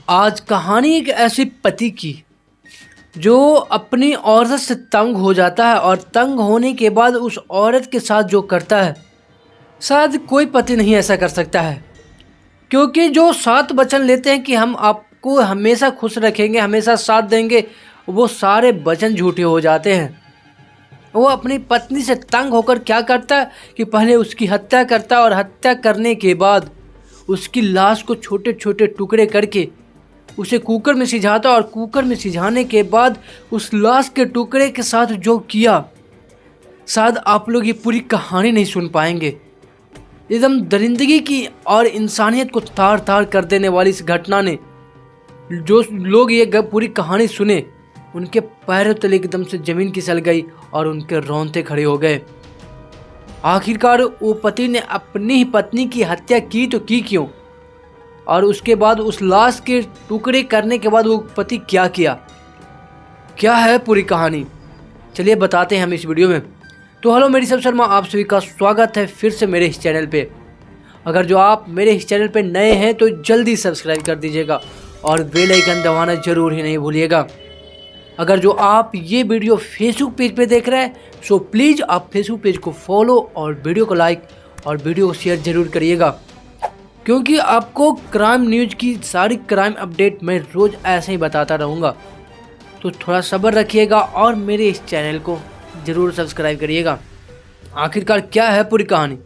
आज कहानी एक ऐसे पति की जो अपनी औरत से तंग हो जाता है और तंग होने के बाद उस औरत के साथ जो करता है शायद कोई पति नहीं ऐसा कर सकता है। क्योंकि जो 7 वचन लेते हैं कि हम आपको हमेशा खुश रखेंगे, हमेशा साथ देंगे, वो सारे वचन झूठे हो जाते हैं। वो अपनी पत्नी से तंग होकर क्या करता है कि पहले उसकी हत्या करता है और हत्या करने के बाद उसकी लाश को छोटे छोटे टुकड़े करके उसे कुकर में सिझाता और कुकर में सिझाने के बाद उस लाश के टुकड़े के साथ जो किया, शायद आप लोग ये पूरी कहानी नहीं सुन पाएंगे। एकदम दरिंदगी की और इंसानियत को तार तार कर देने वाली इस घटना ने जो लोग ये पूरी कहानी सुने उनके पैरों तले एकदम से ज़मीन खिसक गई और उनके रोंगटे खड़े हो गए। आखिरकार वो पति ने अपनी ही पत्नी की हत्या की तो की क्यों, और उसके बाद उस लाश के टुकड़े करने के बाद वो पति क्या किया, क्या है पूरी कहानी, चलिए बताते हैं हम इस वीडियो में। तो हेलो, मेरी सब शर्मा, आप सभी का स्वागत है फिर से मेरे इस चैनल पे। अगर जो आप मेरे इस चैनल पे नए हैं तो जल्दी सब्सक्राइब कर दीजिएगा और बेल आइकन दबाना जरूर ही नहीं भूलिएगा। अगर जो आप ये वीडियो फेसबुक पेज पे देख रहे हैं सो प्लीज़ आप फेसबुक पेज को फॉलो और वीडियो को लाइक और वीडियो को शेयर जरूर करिएगा, क्योंकि आपको क्राइम न्यूज़ की सारी क्राइम अपडेट मैं रोज़ ऐसे ही बताता रहूँगा। तो थोड़ा सब्र रखिएगा और मेरे इस चैनल को ज़रूर सब्सक्राइब करिएगा। आखिरकार क्या है पूरी कहानी,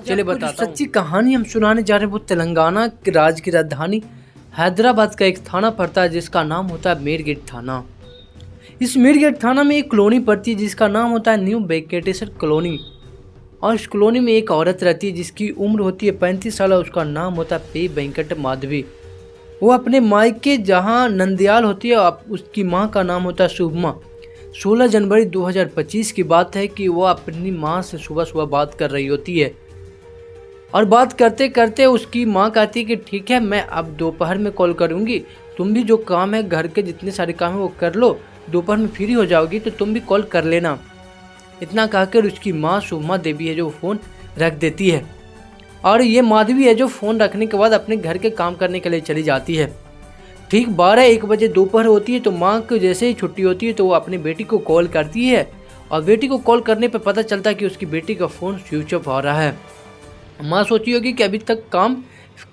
चलिए बताता हूँ। सच्ची कहानी हम सुनाने जा रहे हैं वो तेलंगाना राज्य की राजधानी हैदराबाद का एक थाना पड़ता है जिसका नाम होता है मीरगेट थाना। इस मीरगेट थाना में एक कॉलोनी पड़ती है जिसका नाम होता है न्यू वेंकटेश्वर कॉलोनी, और इस कॉलोनी में एक औरत रहती है जिसकी उम्र होती है 35 साल और उसका नाम होता है पे वेंकट माधवी। वो अपने मायके जहाँ नंदियाल होती है उसकी माँ का नाम होता है शुभमा। 16 जनवरी 2025 की बात है कि वो अपनी माँ से सुबह सुबह बात कर रही होती है और बात करते करते उसकी माँ कहती है कि ठीक है, मैं अब दोपहर में कॉल करूँगी, तुम भी जो काम है घर के जितने सारे काम है वो कर लो, दोपहर में फ्री हो जाओगी तो तुम भी कॉल कर लेना। इतना कहकर उसकी माँ शुभमा देवी है जो फ़ोन रख देती है, और ये माधवी है जो फ़ोन रखने के बाद अपने घर के काम करने के लिए चली जाती है। ठीक 12-1 बजे दोपहर होती है तो माँ को जैसे ही छुट्टी होती है तो वो अपनी बेटी को कॉल करती है, और बेटी को कॉल करने पर पता चलता है कि उसकी बेटी का फ़ोन स्विच ऑफ आ रहा है। माँ सोची होगी कि अभी तक काम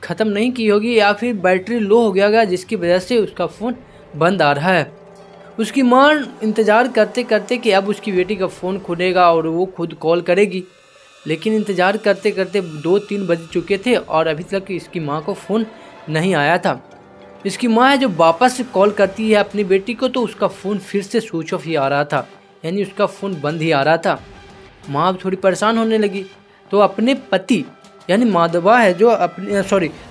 ख़त्म नहीं की होगी या फिर बैटरी लो हो गया जिसकी वजह से उसका फ़ोन बंद आ रहा है। उसकी माँ इंतज़ार करते करते कि अब उसकी बेटी का फ़ोन खुलेगा और वो खुद कॉल करेगी, लेकिन इंतज़ार करते करते 2-3 बज चुके थे और अभी तक इसकी माँ को फ़ोन नहीं आया था। इसकी माँ है जो वापस से कॉल करती है अपनी बेटी को तो उसका फ़ोन फिर से स्विच ऑफ ही आ रहा था, यानी उसका फ़ोन बंद ही आ रहा था। माँ अब थोड़ी परेशान होने लगी तो अपने पति यानी माधवा है जो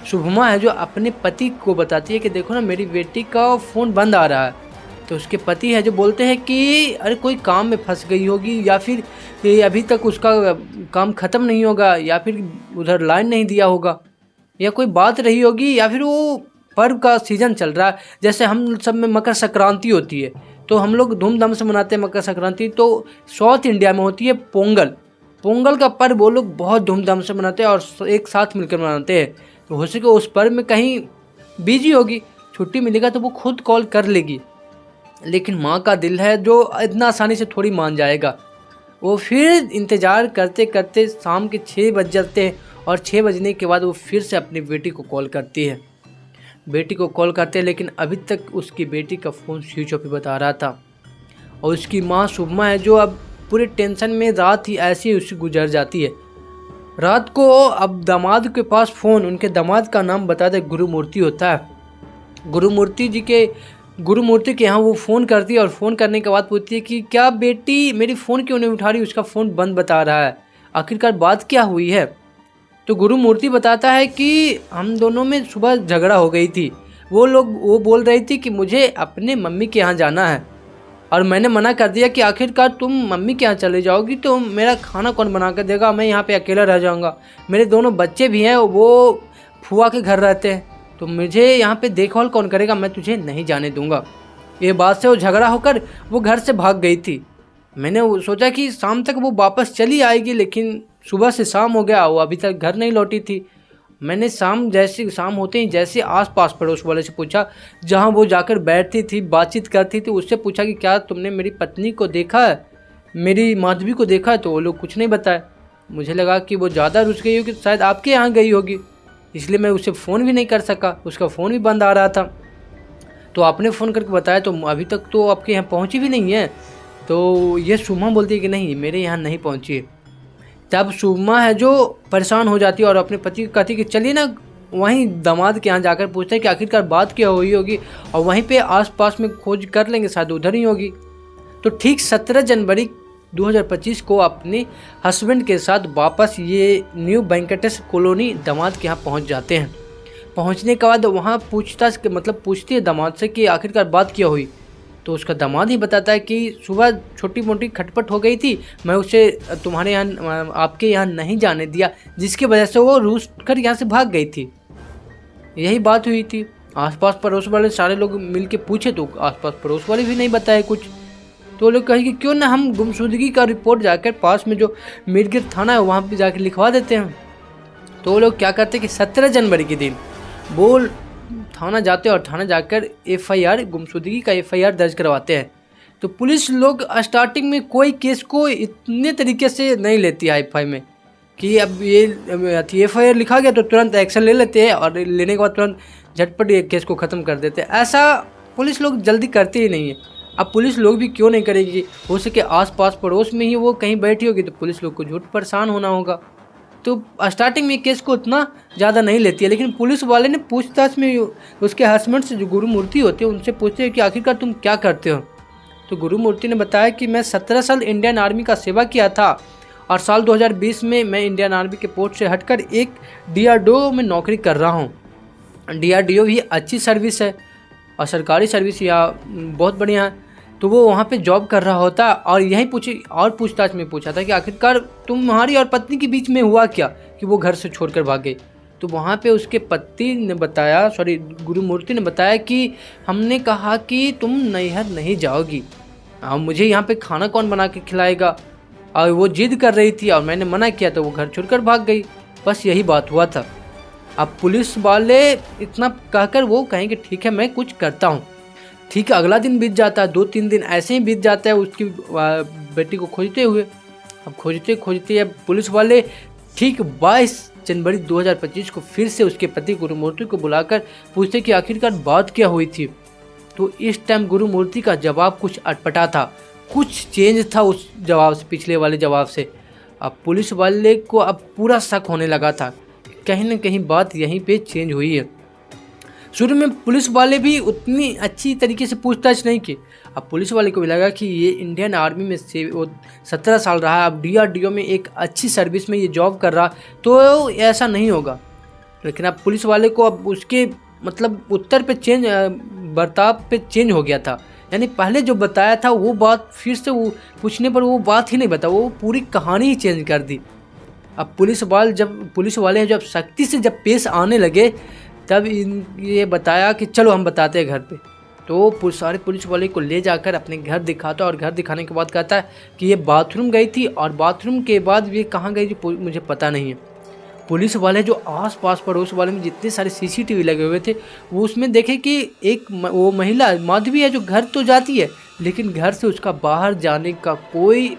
शुभमा है जो अपने पति को बताती है कि देखो ना, मेरी बेटी का फ़ोन बंद आ रहा है। तो उसके पति है जो बोलते हैं कि अरे कोई काम में फंस गई होगी, या फिर अभी तक उसका काम ख़त्म नहीं होगा, या फिर उधर लाइन नहीं दिया होगा, या कोई बात रही होगी, या फिर वो पर्व का सीज़न चल रहा है। जैसे हम सब में मकर संक्रांति होती है तो हम लोग धूमधाम से मनाते हैं मकर संक्रांति, तो साउथ इंडिया में होती है पोंगल। पोंगल का पर्व वो लोग बहुत धूमधाम से मनाते हैं और एक साथ मिलकर मनाते हैं। तो हो सके उस पर्व में कहीं बिजी होगी, छुट्टी मिलेगा तो वो खुद कॉल कर लेगी, लेकिन माँ का दिल है जो इतना आसानी से थोड़ी मान जाएगा। वो फिर इंतज़ार करते करते शाम के 6 बज जाते हैं और 6 बजने के बाद वो फिर से अपनी बेटी को कॉल करती है। बेटी को कॉल करते हैं लेकिन अभी तक उसकी बेटी का फ़ोन स्विच ऑफ ही बता रहा था, और उसकी माँ शुभमा है जो अब पूरे टेंशन में रात ही ऐसी ही उससे गुजर जाती है। रात को अब दामाद के पास फ़ोन, उनके दामाद का नाम बता दे गुरुमूर्ति होता है। गुरुमूर्ति के यहाँ वो फ़ोन करती है और फ़ोन करने के बाद पूछती है कि क्या बेटी मेरी फ़ोन क्यों नहीं उठा रही, उसका फ़ोन बंद बता रहा है, आखिरकार बात क्या हुई है। तो गुरुमूर्ति बताता है कि हम दोनों में सुबह झगड़ा हो गई थी। वो बोल रही थी कि मुझे अपने मम्मी के यहाँ जाना है, और मैंने मना कर दिया कि आखिरकार तुम मम्मी के यहाँ चले जाओगी तो मेरा खाना कौन बना कर देगा, मैं यहाँ पे अकेला रह जाऊँगा, मेरे दोनों बच्चे भी हैं, वो फुआ के घर रहते हैं, तो मुझे यहाँ पे देखभाल कौन करेगा, मैं तुझे नहीं जाने दूंगा। ये बात से वो झगड़ा होकर वो घर से भाग गई थी। मैंने सोचा कि शाम तक वो वापस चली आएगी, लेकिन सुबह से शाम हो गया, वो अभी तक घर नहीं लौटी थी। मैंने शाम होते ही जैसे आस-पास पड़ोस वाले से पूछा, जहाँ वो जाकर बैठती थी, बातचीत करती थी, उससे पूछा कि क्या तुमने मेरी पत्नी को देखा है, मेरी माधवी को देखा है? तो वो लोग कुछ नहीं बताए। मुझे लगा कि वो ज़्यादा रुस गई होगी, शायद आपके यहाँ गई होगी, इसलिए मैं उसे फ़ोन भी नहीं कर सका, उसका फ़ोन भी बंद आ रहा था। तो आपने फ़ोन करके बताया तो अभी तक तो आपके यहाँ पहुँची भी नहीं है। तो ये सुमा बोलती है कि नहीं, मेरे यहाँ नहीं पहुँची है। तब सुमा है जो परेशान हो जाती है और अपने पति को कहती है कि चलिए ना वहीं दामाद के यहाँ जाकर पूछते हैं कि आखिरकार बात क्या हुई होगी, और वहीं पे आसपास में खोज कर लेंगे, शायद उधर ही होगी। तो ठीक 17 जनवरी 2025 को अपने हस्बैंड के साथ वापस ये न्यू वेंकटेश कॉलोनी दामाद के यहाँ पहुँच जाते हैं। पहुँचने के बाद वहाँ पूछताछ पूछती है दामाद से कि आखिरकार बात क्या हुई। तो उसका दामाद ही बताता है कि सुबह छोटी मोटी खटपट हो गई थी, मैं उसे तुम्हारे यहाँ आपके यहाँ नहीं जाने दिया, जिसकी वजह से वो रूस कर यहाँ से भाग गई थी। यही बात हुई थी। आसपास पड़ोस वाले सारे लोग मिल के पूछे तो आसपास पड़ोस वाले भी नहीं बताए कुछ। तो लोग कहे कि क्यों ना हम गुमशुदगी का रिपोर्ट जाकर पास में जो मिरगिर थाना है वहाँ पे जाकर लिखवा देते हैं। तो वो लोग क्या करते हैं कि 17 जनवरी के दिन वो थाना जाते हैं और थाना जाकर एफआईआर गुमशुदगी का एफआईआर दर्ज करवाते हैं। तो पुलिस लोग स्टार्टिंग में कोई केस को इतने तरीके से नहीं लेती है एफआईआर में कि अब ये एफआईआर लिखा गया तो तुरंत एक्शन ले लेते हैं और लेने के बाद तुरंत झटपट ये केस को ख़त्म कर देते हैं। ऐसा पुलिस लोग जल्दी करते ही नहीं है। अब पुलिस लोग भी क्यों नहीं करेगी, हो सके आस पास पड़ोस में ही वो कहीं बैठी होगी तो पुलिस लोग को झूठ परेशान होना होगा। तो स्टार्टिंग में केस को उतना ज़्यादा नहीं लेती है, लेकिन पुलिस वाले ने पूछताछ में उसके हस्बैंड से जो गुरुमूर्ति होते हैं उनसे पूछते हैं कि आखिरकार तुम क्या करते हो। तो गुरुमूर्ति ने बताया कि मैं 17 साल इंडियन आर्मी का सेवा किया था और साल 2020 में मैं इंडियन आर्मी के पोस्ट से हटकर एक DRDO में नौकरी कर रहा हूँ। DRDO भी अच्छी सर्विस है और सरकारी सर्विस या बहुत बढ़िया है। तो वो वहाँ पे जॉब कर रहा होता और यही पूछताछ में पूछा था कि आखिरकार तुम्हारी और पत्नी के बीच में हुआ क्या कि वो घर से छोड़कर भाग गई। तो वहाँ पे उसके पति ने बताया, गुरुमूर्ति ने बताया कि हमने कहा कि तुम नैहर नहीं जाओगी, मुझे यहाँ पे खाना कौन बना के खिलाएगा, और वो जिद कर रही थी और मैंने मना किया तो वो घर छोड़कर भाग गई। बस यही बात हुआ था। अब पुलिस वाले इतना कहकर वो कहेंगे ठीक है मैं कुछ करता हूँ। ठीक है, अगला दिन बीत जाता है, 2-3 दिन ऐसे ही बीत जाता है उसकी बेटी को खोजते हुए। अब खोजते अब पुलिस वाले ठीक 22 जनवरी 2025 को फिर से उसके पति गुरुमूर्ति को बुलाकर पूछते कि आखिरकार बात क्या हुई थी। तो इस टाइम गुरुमूर्ति का जवाब कुछ अटपटा था, कुछ चेंज था उस जवाब से, पिछले वाले जवाब से। अब पुलिस वाले को अब पूरा शक होने लगा था, कहीं ना कहीं बात यहीं पे चेंज हुई है। शुरू में पुलिस वाले भी उतनी अच्छी तरीके से पूछताछ नहीं की। अब पुलिस वाले को भी लगा कि ये इंडियन आर्मी में से वो 17 साल रहा, अब DRDO में एक अच्छी सर्विस में ये जॉब कर रहा, तो ऐसा नहीं होगा। लेकिन अब पुलिस वाले को अब उसके उत्तर पे बर्ताव पे चेंज हो गया था। यानी पहले जो बताया था वो बात फिर से वो पूछने पर वो बात ही नहीं बता, वो पूरी कहानी ही चेंज कर दी। अब पुलिस वाले जब सख्ती से पेश आने लगे तब ये बताया कि चलो हम बताते हैं घर पे। तो सारे पुलिस वाले को ले जाकर अपने घर दिखाता और घर दिखाने के बाद कहता है कि ये बाथरूम गई थी और बाथरूम के बाद ये कहाँ गई थी मुझे पता नहीं है। पुलिस वाले जो आस पास पड़ोस वाले में जितने सारे CCTV लगे हुए थे वो उसमें देखे कि वो महिला माधवी है जो घर तो जाती है लेकिन घर से उसका बाहर जाने का कोई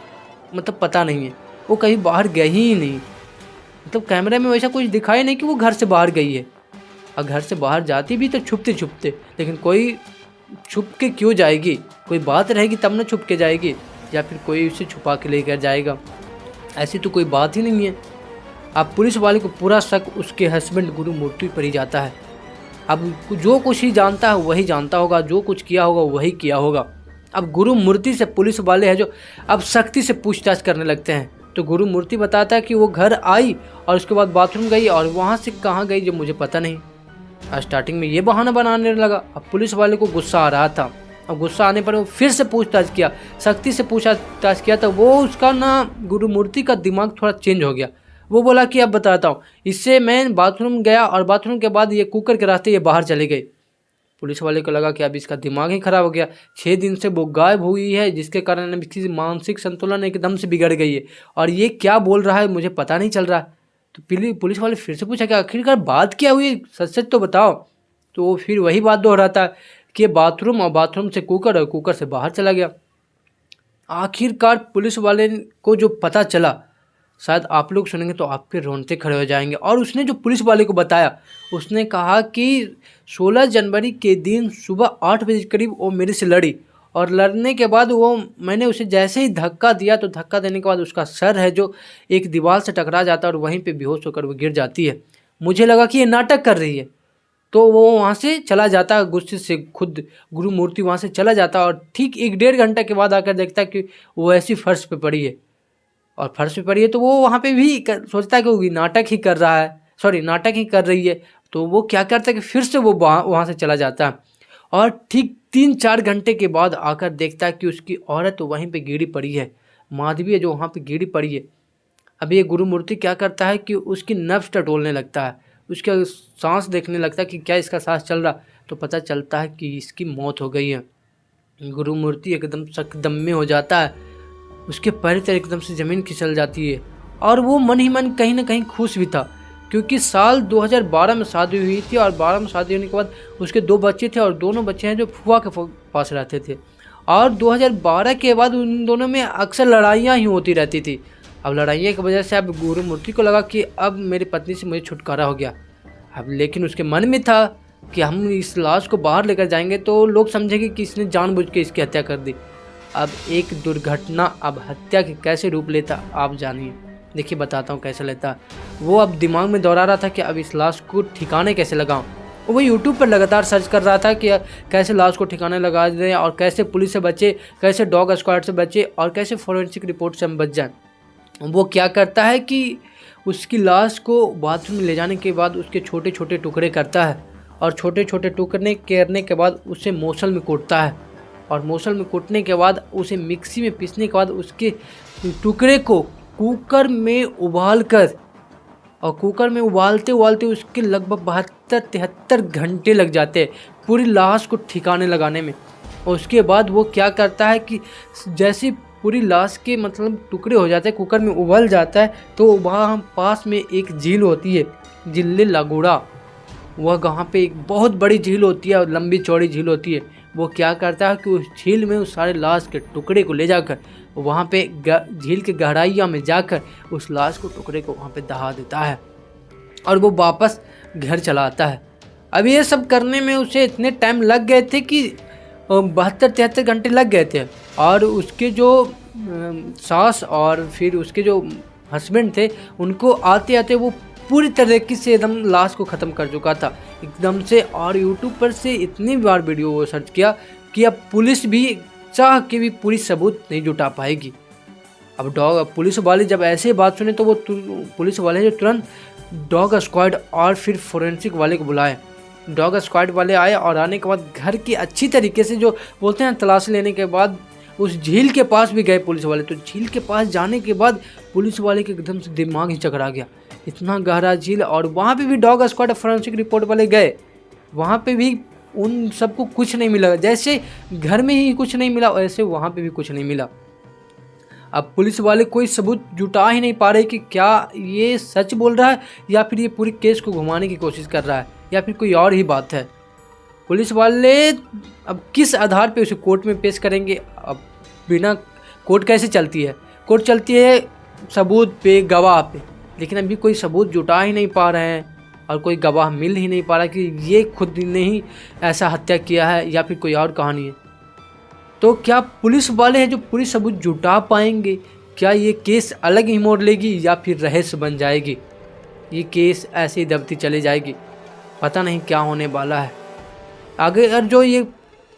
पता नहीं है, वो कहीं बाहर गई ही नहीं। कैमरे में वैसा कुछ दिखाई नहीं कि वो घर से बाहर गई है। और घर से बाहर जाती भी तो छुपते, लेकिन कोई छुप के क्यों जाएगी, कोई बात रहेगी तब ना छुप के जाएगी, या फिर कोई उसे छुपा के लेकर जाएगा, ऐसी तो कोई बात ही नहीं है। अब पुलिस वाले को पूरा शक उसके हस्बैंड गुरुमूर्ति पर ही जाता है। अब जो कुछ ही जानता है वही जानता होगा, जो कुछ किया होगा वही किया होगा। अब गुरुमूर्ति से पुलिस वाले हैं जो अब सख्ती से पूछताछ करने लगते हैं। तो गुरुमूर्ति बताता है कि वो घर आई और उसके बाद बाथरूम गई और वहाँ से कहाँ गई जो मुझे पता नहीं। स्टार्टिंग में ये बहाना बनाने लगा। अब पुलिस वाले को गुस्सा आ रहा था। अब गुस्सा आने पर वो फिर से पूछताछ किया, सख्ती से पूछताछ किया तो वो उसका गुरुमूर्ति का दिमाग थोड़ा चेंज हो गया। वो बोला कि अब बताता हूँ, इससे मैं बाथरूम गया और बाथरूम के बाद ये कुकर के रास्ते ये बाहर चले गए। पुलिस वाले को लगा कि अब इसका दिमाग ही खराब हो गया, 6 दिन से वो गायब हुई है जिसके कारण इसकी मानसिक संतुलन एकदम से बिगड़ गई है और ये क्या बोल रहा है मुझे पता नहीं चल रहा है। तो पुलिस वाले फिर से पूछा कि आखिरकार बात क्या हुई, सच सच तो बताओ। तो वो फिर वही बात दोहराता कि बाथरूम, और बाथरूम से कुकर, और कुकर से बाहर चला गया। आखिरकार पुलिस वाले को जो पता चला, शायद आप लोग सुनेंगे तो आपके रोंगटे खड़े हो जाएंगे। और उसने जो पुलिस वाले को बताया, उसने कहा कि 16 जनवरी के दिन सुबह 8 बजे करीब वो मेरे से लड़ी, और लड़ने के बाद मैंने उसे जैसे ही धक्का दिया, तो धक्का देने के बाद उसका सर है जो एक दीवार से टकरा जाता है और वहीं पे बेहोश होकर वो गिर जाती है। मुझे लगा कि ये नाटक कर रही है, तो वो वहाँ से चला जाता, गुस्से से खुद गुरु मूर्ति वहाँ से चला जाता, और ठीक 1-1.5 घंटे के बाद आकर देखता कि वो ऐसी फर्श पे पड़ी है। और फर्श पे पड़ी है तो वो वहाँ पे भी सोचता है कि वो नाटक ही कर रहा है, नाटक ही कर रही है। तो वो क्या करता है कि फिर से वो वहाँ से चला जाता है, और ठीक 3-4 घंटे के बाद आकर देखता है कि उसकी औरत तो वहीं पे गिरी पड़ी है, माधवी है जो वहाँ पे गिरी पड़ी है। अब ये गुरु मूर्ति क्या करता है कि उसकी नब्ज टटोलने लगता है, उसका सांस देखने लगता है कि क्या इसका सांस चल रहा, तो पता चलता है कि इसकी मौत हो गई है। गुरु मूर्ति एकदम सकदम्मे हो जाता है, उसके पैर तले एकदम से ज़मीन खिसक जाती है, और वो मन ही मन कहीं ना कहीं खुश भी था, क्योंकि साल 2012 में शादी हुई थी, और 12 में शादी होने के बाद उसके 2 बच्चे थे, और दोनों बच्चे हैं जो फुआ के पास रहते थे। और 2012 के बाद उन दोनों में अक्सर लड़ाइयाँ ही होती रहती थी। अब लड़ाइयों की वजह से अब गुरु मूर्ति को लगा कि अब मेरी पत्नी से मुझे छुटकारा हो गया। अब लेकिन उसके मन में था कि हम इस लाश को बाहर लेकर जाएंगे तो लोग समझेंगे कि इसने जानबूझ के इसकी हत्या कर दी। अब एक दुर्घटना अब हत्या के कैसे रूप लेता आप जानिए। देखिए बताता हूँ कैसे लेता। वो अब दिमाग में दौड़ा रहा था कि अब इस लाश को ठिकाने कैसे लगाऊं। वो यूट्यूब पर लगातार सर्च कर रहा था कि कैसे लाश को ठिकाने लगा दें, और कैसे पुलिस से बचे, कैसे डॉग स्क्वाड से बचे, और कैसे फोरेंसिक रिपोर्ट से हम बच जाएं। वो क्या करता है कि उसकी लाश को बाथरूम में ले जाने के बाद उसके छोटे छोटे टुकड़े करता है, और छोटे छोटे टुकड़े करने के बाद उसे मोसल में कूटता है, और मोसल में कूटने के बाद उसे मिक्सी में पीसने के बाद उसके टुकड़े को कुकर में उबाल कर, और कुकर में उबालते उबालते उसके लगभग 72-73 घंटे लग जाते हैं पूरी लाश को ठिकाने लगाने में। और उसके बाद वो क्या करता है कि जैसे पूरी लाश के टुकड़े हो जाते हैं, कुकर में उबल जाता है, तो वहाँ पास में एक झील होती है, जिले लागोड़ा। वह वहाँ पे एक बहुत बड़ी झील होती है और लंबी चौड़ी झील होती है। वो क्या करता है कि उस झील में उस सारे लाश के टुकड़े को ले जाकर वहाँ पे झील के गहराइयों में जाकर उस लाश को टुकड़े को वहाँ पे दहा देता है, और वो वापस घर चला आता है। अब ये सब करने में उसे इतने टाइम लग गए थे कि 72-73 घंटे लग गए थे। और उसके जो सास और फिर उसके जो हस्बैंड थे, उनको आते आते वो पूरी तरीके से एकदम लाश को ख़त्म कर चुका था एकदम से। और यूट्यूब पर से इतनी बार वीडियो वो सर्च किया कि अब पुलिस भी चाह के भी पूरी सबूत नहीं जुटा पाएगी। अब पुलिस वाले जब ऐसे बात सुने तो वो पुलिस वाले जो तुरंत डॉग स्क्वाड और फिर फोरेंसिक वाले को बुलाए। डॉग स्क्वाड वाले आए, और आने के बाद घर की अच्छी तरीके से जो बोलते हैं तलाशी लेने के बाद उस झील के पास भी गए पुलिस वाले। तो झील के पास जाने के बाद पुलिस वाले के एकदम से दिमाग ही चकरा गया, इतना गहरा झील। और वहाँ पे भी डॉग स्क्वाड फोरेंसिक रिपोर्ट वाले गए, वहाँ पे भी उन सबको कुछ नहीं मिला। जैसे घर में ही कुछ नहीं मिला, वैसे वहाँ पे भी कुछ नहीं मिला। अब पुलिस वाले कोई सबूत जुटा ही नहीं पा रहे कि क्या ये सच बोल रहा है, या फिर ये पूरी केस को घुमाने की कोशिश कर रहा है, या फिर कोई और ही बात है। पुलिस वाले अब किस आधार पे उसे कोर्ट में पेश करेंगे। अब बिना कोर्ट कैसे चलती है, कोर्ट चलती है सबूत पे, गवाह पे। लेकिन अभी कोई सबूत जुटा ही नहीं पा रहे हैं, और कोई गवाह मिल ही नहीं पा रहा कि ये खुद ने ही ऐसा हत्या किया है या फिर कोई और कहानी है। तो क्या पुलिस वाले हैं जो पूरी सबूत जुटा पाएंगे? क्या ये केस अलग ही मोड़ लेगी, या फिर रहस्य बन जाएगी? ये केस ऐसे ही दबती चली जाएगी, पता नहीं क्या होने वाला है आगे। अगर जो ये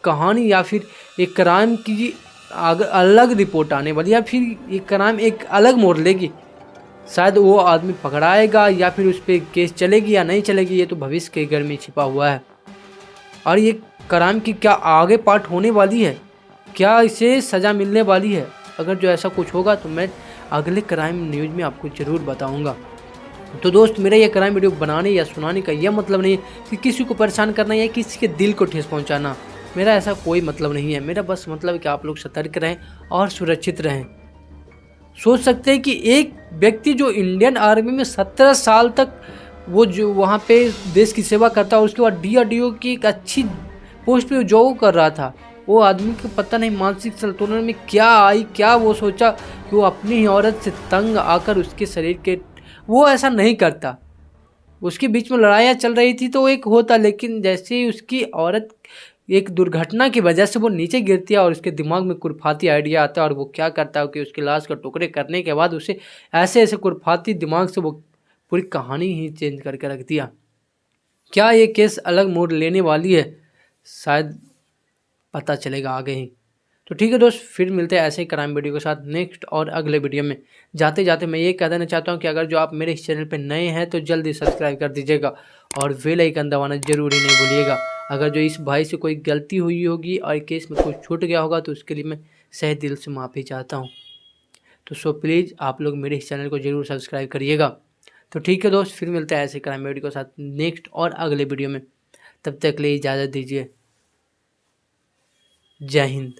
कहानी या फिर एक क्राइम की आगे अलग रिपोर्ट आने वाली, या फिर ये क्राइम एक अलग मोड़ लेगी, शायद वो आदमी पकड़ाएगा या फिर उस पर केस चलेगी या नहीं चलेगी, ये तो भविष्य के घर में छिपा हुआ है। और ये क्राइम की क्या आगे पार्ट होने वाली है, क्या इसे सज़ा मिलने वाली है? अगर जो ऐसा कुछ होगा तो मैं अगले क्राइम न्यूज़ में आपको ज़रूर बताऊंगा। तो दोस्त, मेरा ये क्राइम वीडियो बनाने या सुनाने का यह मतलब नहीं है कि किसी को परेशान करना या किसी के दिल को ठेस पहुंचाना। मेरा ऐसा कोई मतलब नहीं है। मेरा बस मतलब है कि आप लोग सतर्क रहें और सुरक्षित रहें। सोच सकते हैं कि एक व्यक्ति जो इंडियन आर्मी में 17 साल तक वो जो वहाँ पे देश की सेवा करता और उसके बाद DRDO की एक अच्छी पोस्ट पे जॉब कर रहा था, वो आदमी को पता नहीं मानसिक संतुलन में क्या आई, क्या वो सोचा कि वो अपनी ही औरत से तंग आकर उसके शरीर के, वो ऐसा नहीं करता। उसके बीच में लड़ाइयाँ चल रही थी तो एक होता, लेकिन जैसे ही उसकी औरत एक दुर्घटना की वजह से वो नीचे गिरती है और उसके दिमाग में खुरफाती आइडिया आता है और वो क्या करता है कि उसकी लाश का टुकड़े करने के बाद उसे ऐसे ऐसे खुरफाती दिमाग से वो पूरी कहानी ही चेंज करके रख दिया। क्या ये केस अलग मोड़ लेने वाली है, शायद पता चलेगा आगे ही। तो ठीक है दोस्त, फिर मिलते हैं ऐसे ही क्राइम वीडियो के साथ नेक्स्ट और अगले वीडियो में। जाते जाते मैं ये कह देना चाहता हूँ कि अगर जो आप मेरे इस चैनल पे नए हैं तो जल्दी सब्सक्राइब कर दीजिएगा और बेल आइकन दबाना जरूर ही नहीं भूलिएगा। अगर जो इस भाई से कोई गलती हुई होगी और केस में कुछ छूट गया होगा तो उसके लिए मैं सही दिल से माफ़ी चाहता हूँ। तो सो प्लीज़ आप लोग मेरे इस चैनल को ज़रूर सब्सक्राइब करिएगा। तो ठीक है दोस्त, फिर मिलते हैं ऐसे क्राइम वीडियो के साथ नेक्स्ट और अगले वीडियो में। तब तक के लिए इजाज़त दीजिए। जय हिंद।